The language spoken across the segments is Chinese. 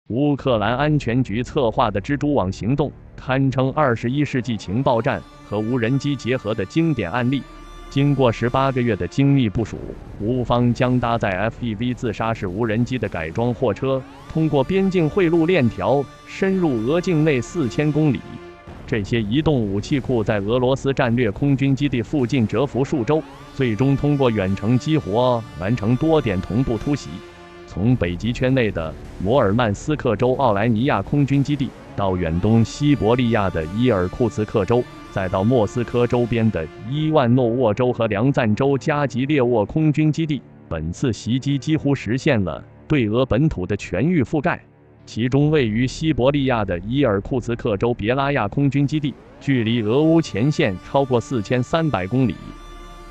乌克兰安全局策划的蜘蛛网行动，堪称21世纪情报战和无人机结合的经典案例。经过18个月的精密部署，乌方将搭载 FPV 自杀式无人机的改装货车，通过边境汇路链条深入俄境内4000公里。这些移动武器库在俄罗斯战略空军基地附近蛰伏数周，最终通过远程激活完成多点同步突袭。从北极圈内的摩尔曼斯克州奥莱尼亚空军基地，到远东西伯利亚的伊尔库茨克州，再到莫斯科周边的伊万诺沃州和梁赞州加吉列沃空军基地，本次袭击几乎实现了对俄本土的全域覆盖。其中位于西伯利亚的伊尔库茨克州别拉亚空军基地，距离俄乌前线超过4300公里。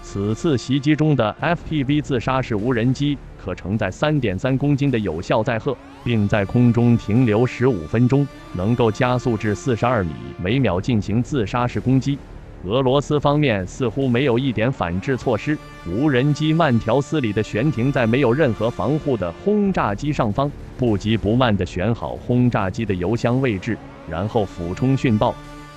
此次袭击中的 FPV 自杀式无人机可承载3.3公斤的有效载荷，并在空中停留15分钟，能够加速至42米每秒进行自杀式攻击。俄罗斯方面似乎没有一点反制措施，无人机慢条斯理地悬停在没有任何防护的轰炸机上方，不急不慢地选好轰炸机的油箱位置，然后俯冲训爆。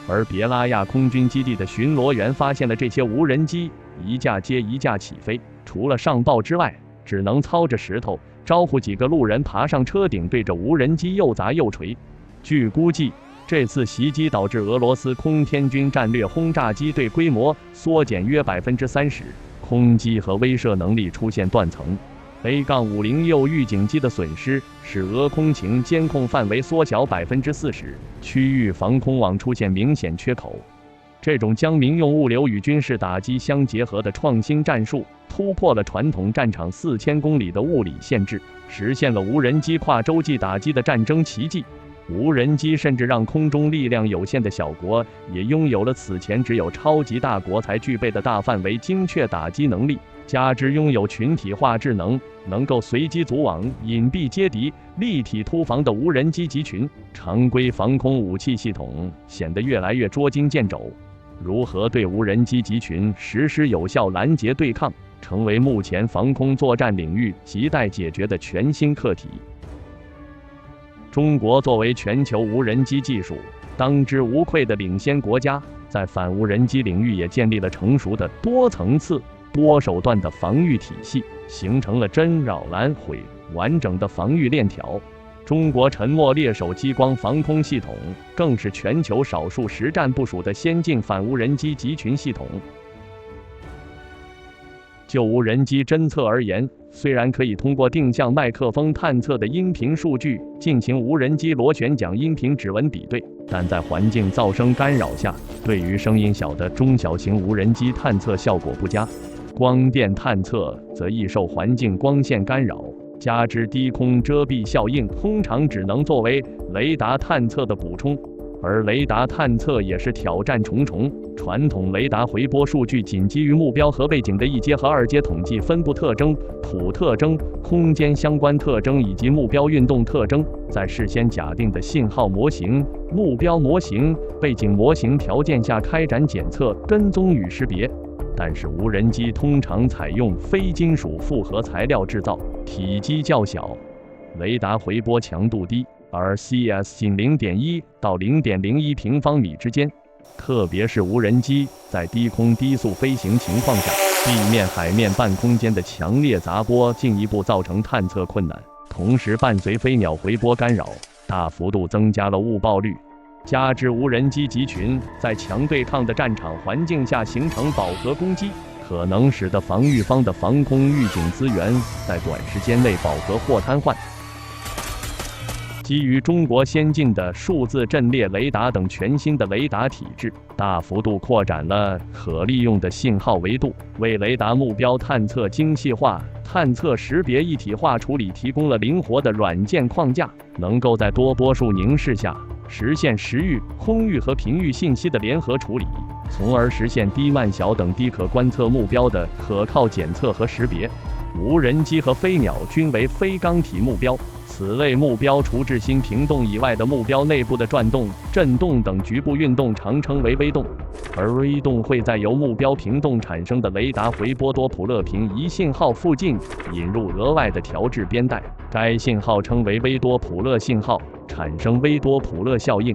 而别拉亚空军基地的巡逻员发现了这些无人机一架接一架起飞，除了上报之外，只能操着石头招呼几个路人爬上车顶，对着无人机又砸又锤。据估计，这次袭击导致俄罗斯空天军战略轰炸机队规模缩减约30%，空机和威慑能力出现断层。A-506预警机的损失使俄空情监控范围缩小40%，区域防空网出现明显缺口。这种将民用物流与军事打击相结合的创新战术，突破了传统战场4000公里的物理限制，实现了无人机跨洲际打击的战争奇迹。无人机甚至让空中力量有限的小国也拥有了此前只有超级大国才具备的大范围精确打击能力，加之拥有群体化智能，能够随机组网、隐蔽接敌、立体突防的无人机集群，常规防空武器系统显得越来越捉襟见肘。如何对无人机集群实施有效拦截对抗，成为目前防空作战领域亟待解决的全新课题。中国作为全球无人机技术当之无愧的领先国家，在反无人机领域也建立了成熟的多层次、多手段的防御体系，形成了真扰拦毁完整的防御链条。中国沉默猎手激光防空系统更是全球少数实战部署的先进反无人机集群系统。就无人机侦测而言，虽然可以通过定向麦克风探测的音频数据进行无人机螺旋桨音频指纹比对，但在环境噪声干扰下，对于声音小的中小型无人机探测效果不佳。光电探测则易受环境光线干扰，加之低空遮蔽效应，通常只能作为雷达探测的补充。而雷达探测也是挑战重重，传统雷达回波数据仅基于目标和背景的一阶和二阶统计分布特征、谱特征、空间相关特征以及目标运动特征，在事先假定的信号模型、目标模型、背景模型条件下开展检测、跟踪与识别。但是无人机通常采用非金属复合材料制造，体积较小，雷达回波强度低，而 CS 仅 0.1 到 0.01 平方米之间。特别是无人机在低空低速飞行情况下，地面、海面、半空间的强烈杂波进一步造成探测困难，同时伴随飞鸟回波干扰，大幅度增加了误报率。加之无人机集群在强对抗的战场环境下形成饱和攻击，可能使得防御方的防空预警资源在短时间内饱和或瘫痪。基于中国先进的数字阵列雷达等全新的雷达体制，大幅度扩展了可利用的信号维度，为雷达目标探测精细化、探测识别一体化处理提供了灵活的软件框架，能够在多波束凝视下实现实域、空域和频域信息的联合处理，从而实现低慢小等低可观测目标的可靠检测和识别。无人机和飞鸟均为非钢体目标，此类目标除质心频动以外的目标内部的转动、震动等局部运动常称为微动，而微动会在由目标频动产生的雷达回波多普勒平移信号附近引入额外的调制编带，该信号称为微多普勒信号，产生微多普勒效应。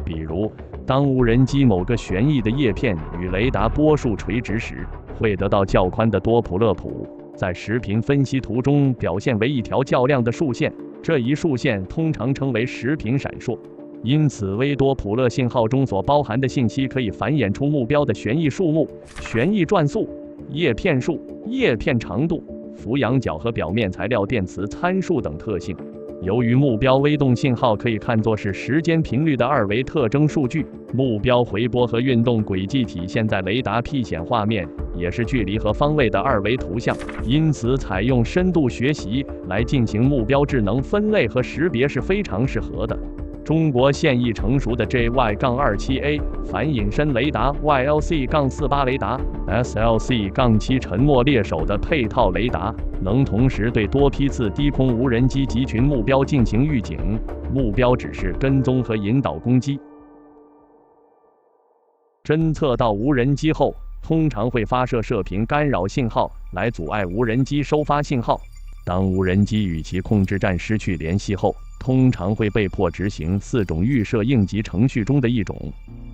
比如，当无人机某个旋翼的叶片与雷达波束垂直时，会得到较宽的多普勒谱，在时频分析图中表现为一条较亮的竖线，这一竖线通常称为时频闪烁。因此，微多普勒信号中所包含的信息可以繁衍出目标的旋翼数目、旋翼转速、叶片数、叶片长度、俯仰角和表面材料电磁参数等特性。由于目标微动信号可以看作是时间频率的二维特征数据，目标回波和运动轨迹体现在雷达 P 显画面，也是距离和方位的二维图像，因此采用深度学习来进行目标智能分类和识别是非常适合的。中国现已成熟的 JY-27A 反隐身雷达、YLC-48 雷达、SLC-7 沉默猎手的配套雷达，能同时对多批次低空无人机集群目标进行预警、目标指示、跟踪和引导攻击。侦测到无人机后，通常会发射射频干扰信号来阻碍无人机收发信号。当无人机与其控制站失去联系后，通常会被迫执行4种预设应急程序中的一种：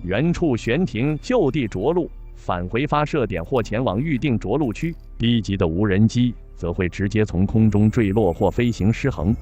原处悬停、就地着陆、返回发射点或前往预定着陆区。低级的无人机则会直接从空中坠落或飞行失衡。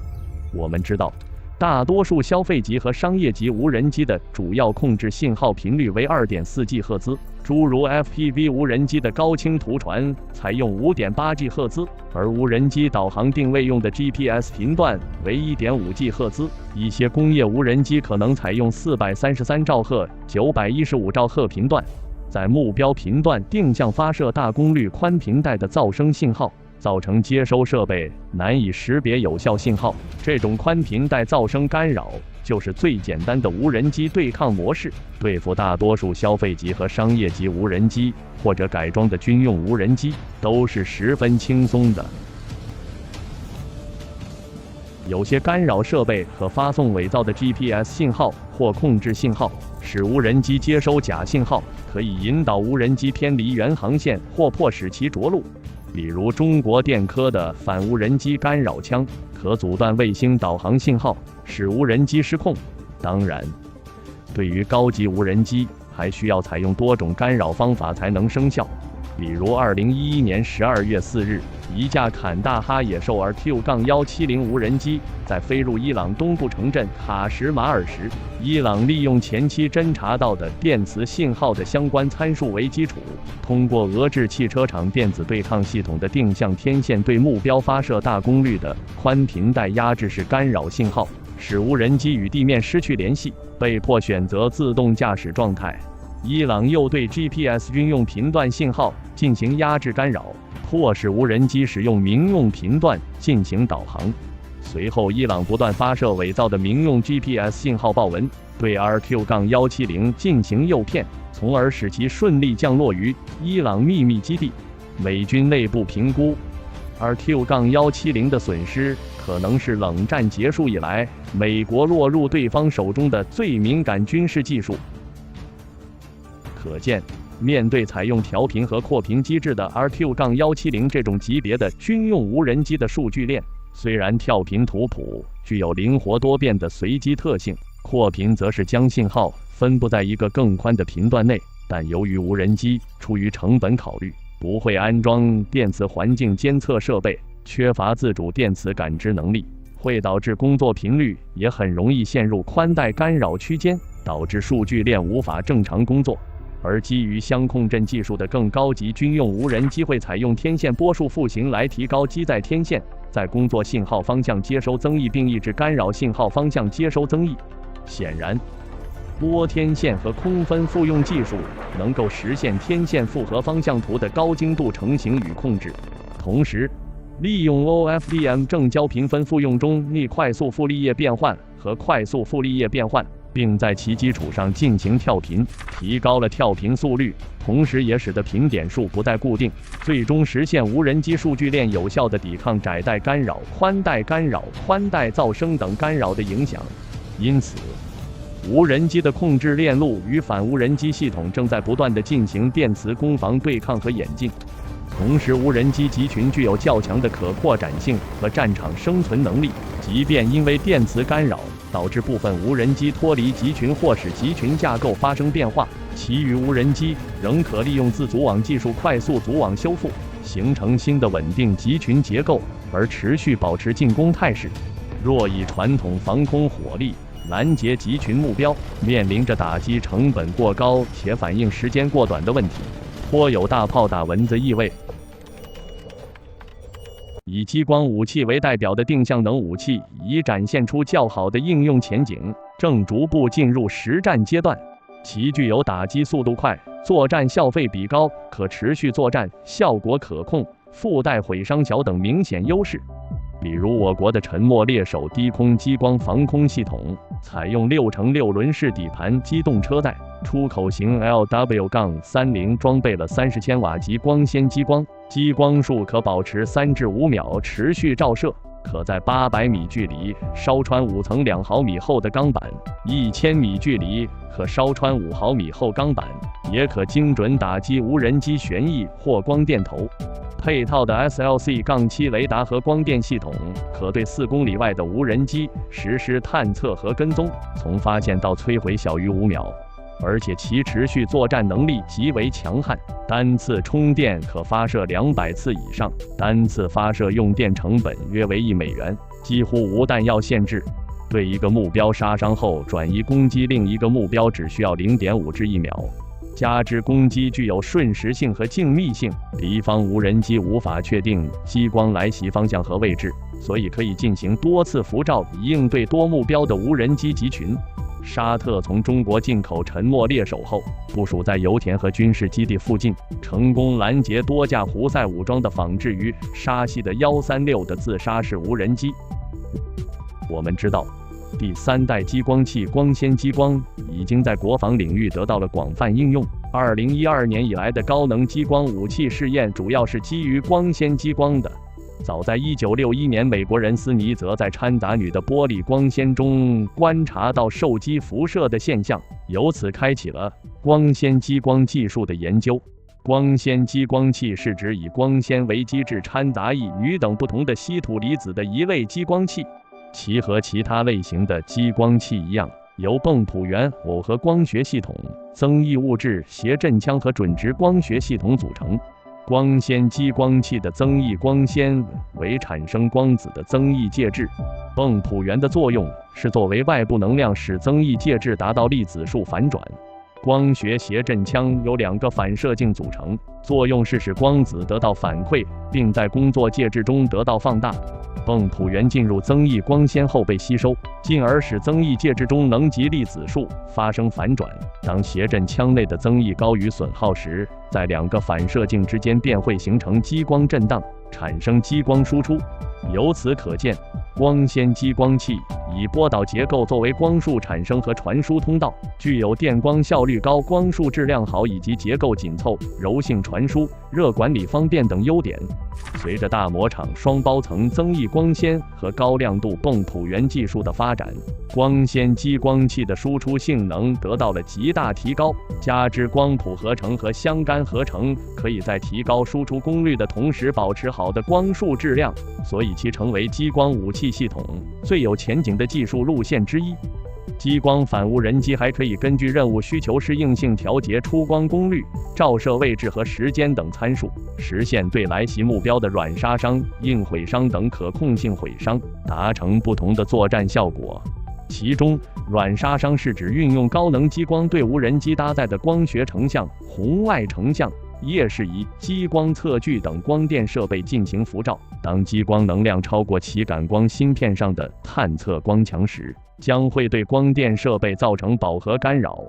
我们知道，大多数消费级和商业级无人机的主要控制信号频率为 2.4 赫兹，诸如 FPV 无人机的高清图传采用 5.8 赫兹，而无人机导航定位用的 GPS 频段为 1.5 赫兹。一些工业无人机可能采用433兆赫、915兆赫频段，在目标频段定向发射大功率宽频带的噪声信号，造成接收设备难以识别有效信号。这种宽频带噪声干扰就是最简单的无人机对抗模式，对付大多数消费级和商业级无人机或者改装的军用无人机都是十分轻松的。有些干扰设备可发送伪造的 GPS 信号或控制信号，使无人机接收假信号，可以引导无人机偏离原航线或迫使其着陆。比如中国电科的反无人机干扰枪，可阻断卫星导航信号，使无人机失控。当然，对于高级无人机，还需要采用多种干扰方法才能生效。比如2011年12月4日，一架坎大哈野兽 RQ-170 无人机在飞入伊朗东部城镇卡什马尔时，伊朗利用前期侦察到的电磁信号的相关参数为基础，通过俄制汽车厂电子对抗系统的定向天线对目标发射大功率的宽频带压制式干扰信号，使无人机与地面失去联系，被迫选择自动驾驶状态。伊朗又对 GPS 军用频段信号进行压制干扰，迫使无人机使用民用频段进行导航。随后，伊朗不断发射伪造的民用 GPS 信号报文，对 RQ-170 进行诱骗，从而使其顺利降落于伊朗秘密基地。美军内部评估 RQ-170 的损失可能是冷战结束以来美国落入对方手中的最敏感军事技术。可见，面对采用调频和扩频机制的 RQ-170 这种级别的军用无人机的数据链，虽然跳频图谱具有灵活多变的随机特性，扩频则是将信号分布在一个更宽的频段内，但由于无人机出于成本考虑，不会安装电磁环境监测设备，缺乏自主电磁感知能力，会导致工作频率也很容易陷入宽带干扰区间，导致数据链无法正常工作。而基于相控阵技术的更高级军用无人机会采用天线波束复形来提高机载天线在工作信号方向接收增益，并抑制干扰信号方向接收增益。显然，多天线和空分复用技术能够实现天线复合方向图的高精度成型与控制，同时利用 OFDM 正交频分复用中逆快速傅立叶变换和快速傅立叶变换，并在其基础上进行跳频，提高了跳频速率，同时也使得频点数不再固定，最终实现无人机数据链有效地抵抗窄带干扰、宽带干扰、宽带噪声等干扰的影响。因此，无人机的控制链路与反无人机系统正在不断地进行电磁攻防对抗和演进。同时，无人机集群具有较强的可扩展性和战场生存能力，即便因为电磁干扰导致部分无人机脱离集群或使集群架构发生变化，其余无人机仍可利用自组网技术快速组网修复，形成新的稳定集群结构，而持续保持进攻态势。若以传统防空火力拦截集群目标，面临着打击成本过高且反应时间过短的问题，颇有大炮打蚊子意味。以激光武器为代表的定向能武器已展现出较好的应用前景，正逐步进入实战阶段。其具有打击速度快、作战效费比高、可持续作战、效果可控、附带毁伤小等明显优势。比如我国的沉默猎手低空激光防空系统，采用6×6轮式底盘机动车载，出口型 LW-30 装备了30千瓦级光纤激光，激光束可保持3至5秒持续照射，可在800米距离烧穿5层2毫米厚的钢板，1000米距离可烧穿5毫米厚钢板，也可精准打击无人机旋翼或光电头。配套的 SLC-7 雷达和光电系统可对4公里外的无人机实施探测和跟踪，从发现到摧毁小于5秒，而且其持续作战能力极为强悍，单次充电可发射200次以上，单次发射用电成本约为$1，几乎无弹药限制。对一个目标杀伤后转移攻击另一个目标只需要0.5至1秒。加之攻击具有瞬时性和静谧性，敌方无人机无法确定激光来袭方向和位置，所以可以进行多次辐照以应对多目标的无人机集群。沙特从中国进口沉默猎手后，部署在油田和军事基地附近，成功拦截多架胡塞武装的仿制于沙西的136的自杀式无人机。我们知道，第3代激光器光纤激光已经在国防领域得到了广泛应用。2012年以来的高能激光武器试验主要是基于光纤激光的。早在1961年，美国人斯尼泽在掺杂铝的玻璃光纤中观察到受激辐射的现象，由此开启了光纤激光技术的研究。光纤激光器是指以光纤为基质掺杂以铝等不同的稀土离子的一类激光器。其和其他类型的激光器一样，由泵浦原耦合光学系统、增益物质谐振腔和准直光学系统组成。光纤激光器的增益光纤为产生光子的增益介质，泵浦原的作用是作为外部能量，使增益介质达到粒子束反转。光学谐振腔由2个反射镜组成，作用是使光子得到反馈，并在工作介质中得到放大。泵浦原进入增益光纤后被吸收，进而使增益介质中能级粒子束发生反转。当谐振腔内的增益高于损耗时，在2个反射镜之间便会形成激光震荡，产生激光输出。由此可见，光纤激光器以波导结构作为光束产生和传输通道，具有电光效率高、光束质量好以及结构紧凑、柔性传输、热管理方便等优点。随着大膜场双胞层增益光纤和高亮度泵浦原技术的发展，光纤激光器的输出性能得到了极大提高，加之光谱合成和相干合成可以在提高输出功率的同时保持好的光束质量，所以其成为激光武器系统最有前景的技术路线之一。激光反无人机还可以根据任务需求适应性调节出光功率、照射位置和时间等参数，实现对来袭目标的软杀伤、硬毁伤等可控性毁伤，达成不同的作战效果。其中，软杀伤是指运用高能激光对无人机搭载的光学成像、红外成像、夜视仪、激光测距等光电设备进行辐照。当激光能量超过其感光芯片上的探测光墙时，将会对光电设备造成饱和干扰。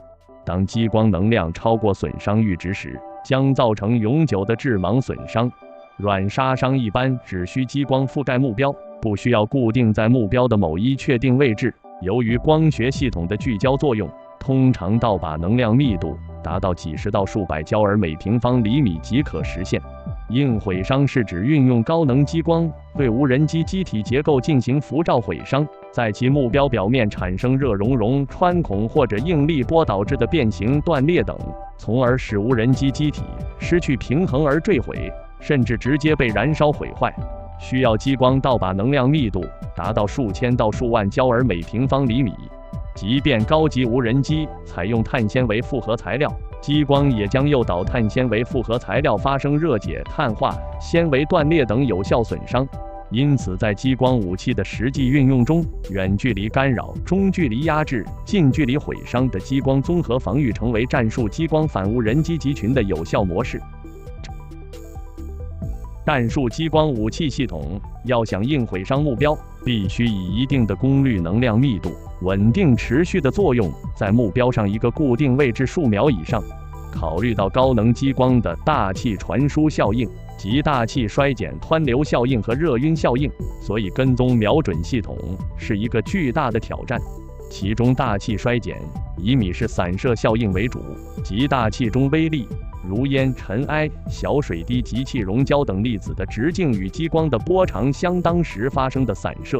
当激光能量超过损伤阈值时，将造成永久的致盲损伤。软杀伤一般只需激光覆盖目标，不需要固定在目标的某一确定位置，由于光学系统的聚焦作用，通常倒把能量密度达到几十到数百焦耳每平方厘米即可实现。硬毁伤是指运用高能激光对无人机机体结构进行辐照毁伤，在其目标表面产生热熔融、穿孔或者应力波导致的变形、断裂等，从而使无人机机体失去平衡而坠毁，甚至直接被燃烧毁坏。需要激光倒把能量密度达到数千到数万焦耳每平方厘米。即便高级无人机采用碳纤维复合材料，激光也将诱导碳纤维复合材料发生热解、碳化、纤维断裂等有效损伤。因此，在激光武器的实际运用中，远距离干扰、中距离压制、近距离毁伤的激光综合防御成为战术激光反无人机集群的有效模式。战术激光武器系统要想硬毁伤目标，必须以一定的功率、能量密度、稳定持续的作用在目标上一个固定位置数秒以上。考虑到高能激光的大气传输效应及大气衰减湍流效应和热晕效应，所以跟踪瞄准系统是一个巨大的挑战。其中大气衰减以米氏散射效应为主，即大气中微粒如烟、尘埃、小水滴及气溶胶等粒子的直径与激光的波长相当时发生的散射。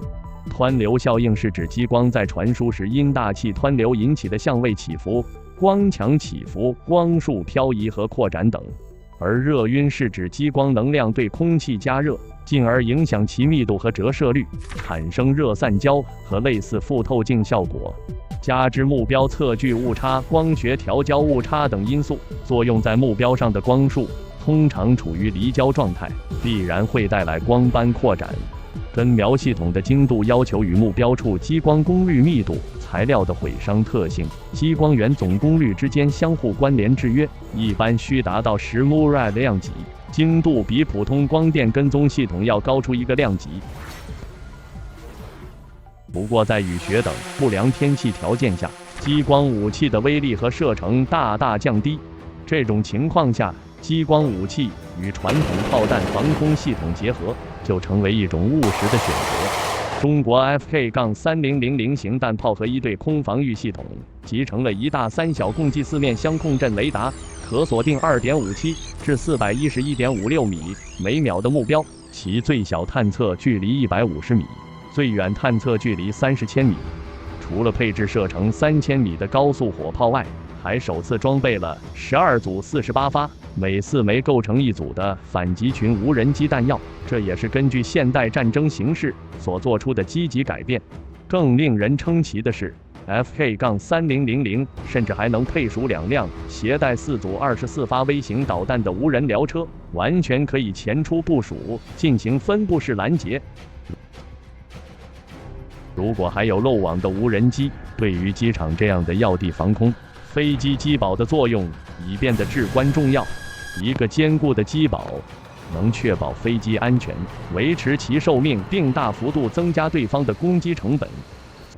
湍流效应是指激光在传输时因大气湍流引起的相位起伏、光强起伏、光束漂移和扩展等。而热晕是指激光能量对空气加热，进而影响其密度和折射率，产生热散焦和类似负透镜效果。加之目标测距误差、光学调焦误差等因素，作用在目标上的光束通常处于离焦状态，必然会带来光斑扩展。跟瞄系统的精度要求与目标处激光功率、密度、材料的毁伤特性、激光源总功率之间相互关联制约，一般需达到10 mRad 量级，精度比普通光电跟踪系统要高出一个量级。不过在雨雪等不良天气条件下，激光武器的威力和射程大大降低。这种情况下，激光武器与传统炮弹防空系统结合，就成为一种务实的选择。中国 FK-3000 型弹炮和一对空防御系统集成了一大三小共计4面相控阵雷达，可锁定2.57至411.56米每秒的目标，其最小探测距离150米。最远探测距离30千米。除了配置射程3000米的高速火炮外，还首次装备了12组48发，每4枚构成一组的反集群无人机弹药，这也是根据现代战争形势所做出的积极改变。更令人称奇的是，FK-3000 甚至还能配属2辆携带4组24发微型导弹的无人僚车，完全可以前出部署，进行分布式拦截。如果还有漏网的无人机，对于机场这样的要地防空，飞机机堡的作用已变得至关重要。一个坚固的机堡能确保飞机安全，维持其寿命，并大幅度增加对方的攻击成本。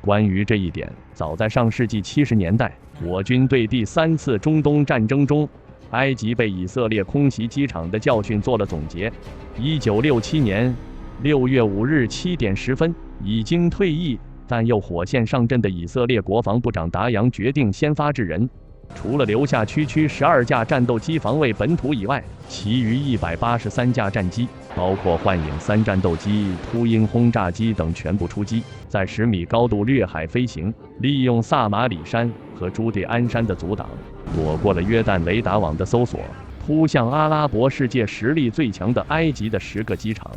关于这一点，早在上世纪70年代，我军对第3次中东战争中埃及被以色列空袭机场的教训做了总结。1967年6月5日7点10分，已经退役但又火线上阵的以色列国防部长达扬决定先发制人，除了留下区12架战斗机防卫本土以外，其余183架战机，包括幻影3战斗机、秃鹰轰炸机等全部出击，在10米高度掠海飞行，利用萨马里山和朱迪安山的阻挡，躲过了约旦雷达网的搜索，扑向阿拉伯世界实力最强的埃及的10个机场。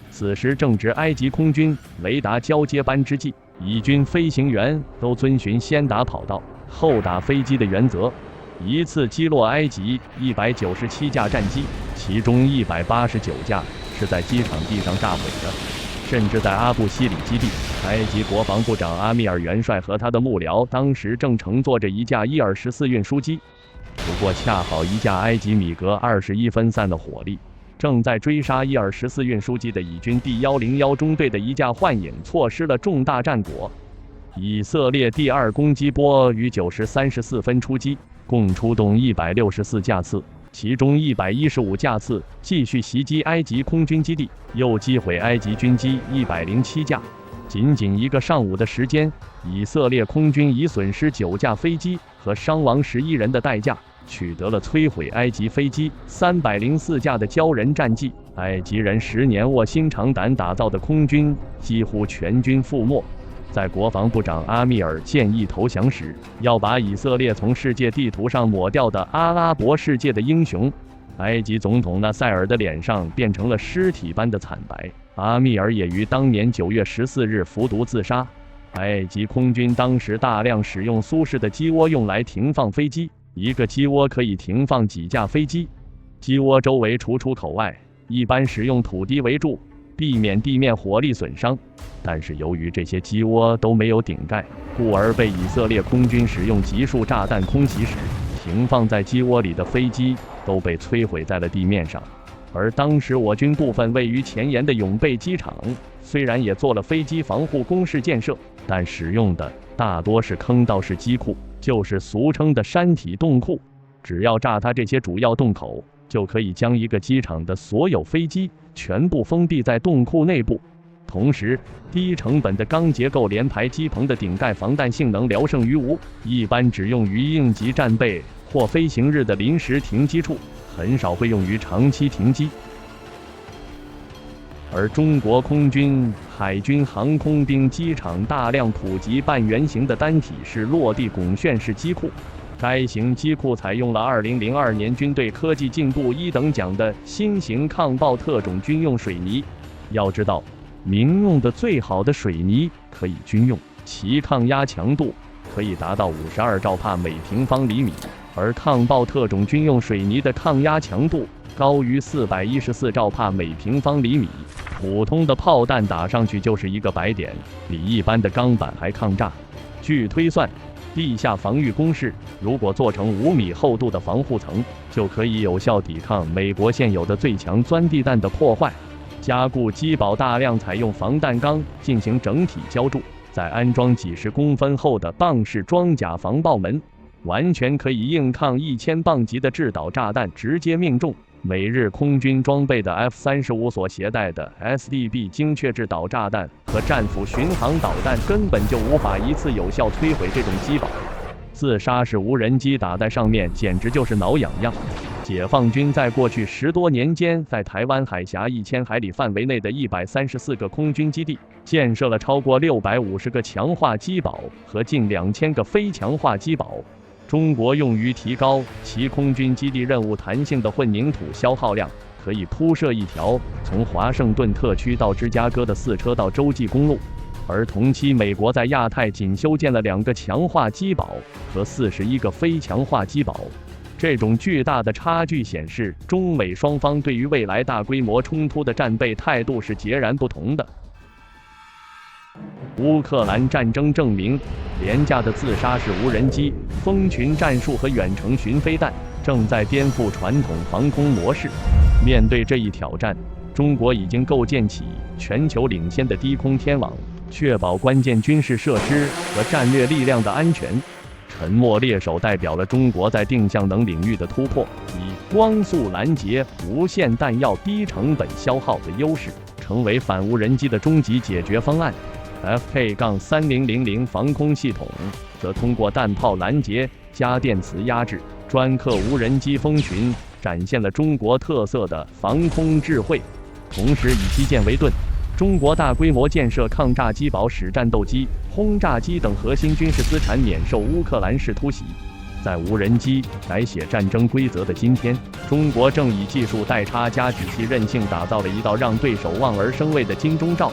此时正值埃及空军雷达交接班之际，以军飞行员都遵循先打跑道后打飞机的原则，一次击落埃及197架战机，其中189架是在机场地上炸毁的。甚至在阿布西里基地，埃及国防部长阿米尔元帅和他的幕僚当时正乘坐着一架伊尔14运输机，不过恰好一架埃及米格21分散的火力正在追杀伊尔14运输机的以军第101中队的一架幻影，错失了重大战果。以色列第2攻击波于9时34分出击，共出动164架次，其中115架次继续袭击埃及空军基地，又击毁埃及军机107架。仅仅一个上午的时间，以色列空军以损失9架飞机和伤亡11人的代价，取得了摧毁埃及飞机304架的骄人战绩。埃及人10年卧薪尝胆打造的空军几乎全军覆没。在国防部长阿米尔建议投降时，要把以色列从世界地图上抹掉的阿拉伯世界的英雄，埃及总统纳赛尔的脸上变成了尸体般的惨白。阿米尔也于当年9月14日服毒自杀。埃及空军当时大量使用苏式的机窝用来停放飞机，一个机窝可以停放几架飞机。机窝周围除出口外，一般使用土地围住，避免地面火力损伤。但是由于这些机窝都没有顶盖，故而被以色列空军使用集束炸弹空袭时，停放在机窝里的飞机都被摧毁在了地面上。而当时我军部分位于前沿的永贝机场，虽然也做了飞机防护工事建设，但使用的大多是坑道式机库，就是俗称的山体洞库。只要炸塌这些主要洞口，就可以将一个机场的所有飞机全部封闭在洞库内部。同时，低成本的钢结构连排机棚的顶盖防弹性能聊胜于无，一般只用于应急战备或飞行日的临时停机处，很少会用于长期停机。而中国空军海军航空兵机场大量普及半圆形的单体式落地拱券式机库，该型机库采用了2002年军队科技进步1等奖的新型抗爆特种军用水泥。要知道，民用的最好的水泥可以军用，其抗压强度可以达到52兆帕每平方厘米，而抗爆特种军用水泥的抗压强度高于414兆帕每平方厘米，普通的炮弹打上去就是一个白点，比一般的钢板还抗炸。据推算，地下防御工事如果做成5米厚度的防护层，就可以有效抵抗美国现有的最强钻地弹的破坏。加固机堡大量采用防弹钢进行整体浇筑，再安装几十公分厚的棒式装甲防爆门，完全可以硬抗1000磅级的制导炸弹直接命中。美日空军装备的 F-35所携带的 SDB 精确制导炸弹和战斧巡航导弹根本就无法一次有效摧毁这种机堡。自杀式无人机打在上面简直就是挠痒痒。解放军在过去10多年间，在台湾海峡1000海里范围内的134个空军基地，建设了超过650个强化机堡和近2000个非强化机堡。中国用于提高其空军基地任务弹性的混凝土消耗量，可以铺设一条从华盛顿特区到芝加哥的4车道洲际公路。而同期，美国在亚太仅修建了2个强化机堡和41个非强化机堡。这种巨大的差距显示，中美双方对于未来大规模冲突的战备态度是截然不同的。乌克兰战争证明，廉价的自杀式无人机、蜂群战术和远程巡飞弹正在颠覆传统防空模式。面对这一挑战，中国已经构建起全球领先的低空天网，确保关键军事设施和战略力量的安全。沉默猎手代表了中国在定向能领域的突破，以光速拦截、无限弹药、低成本消耗的优势，成为反无人机的终极解决方案。FK-3000 防空系统则通过弹炮拦截加电磁压制，专克无人机蜂群，展现了中国特色的防空智慧。同时以基建为盾，中国大规模建设抗炸机堡，使战斗机、轰炸机等核心军事资产免受乌克兰式突袭。在无人机改写战争规则的今天，中国正以技术代差加体系韧性，打造了一道让对手望而生畏的金钟罩。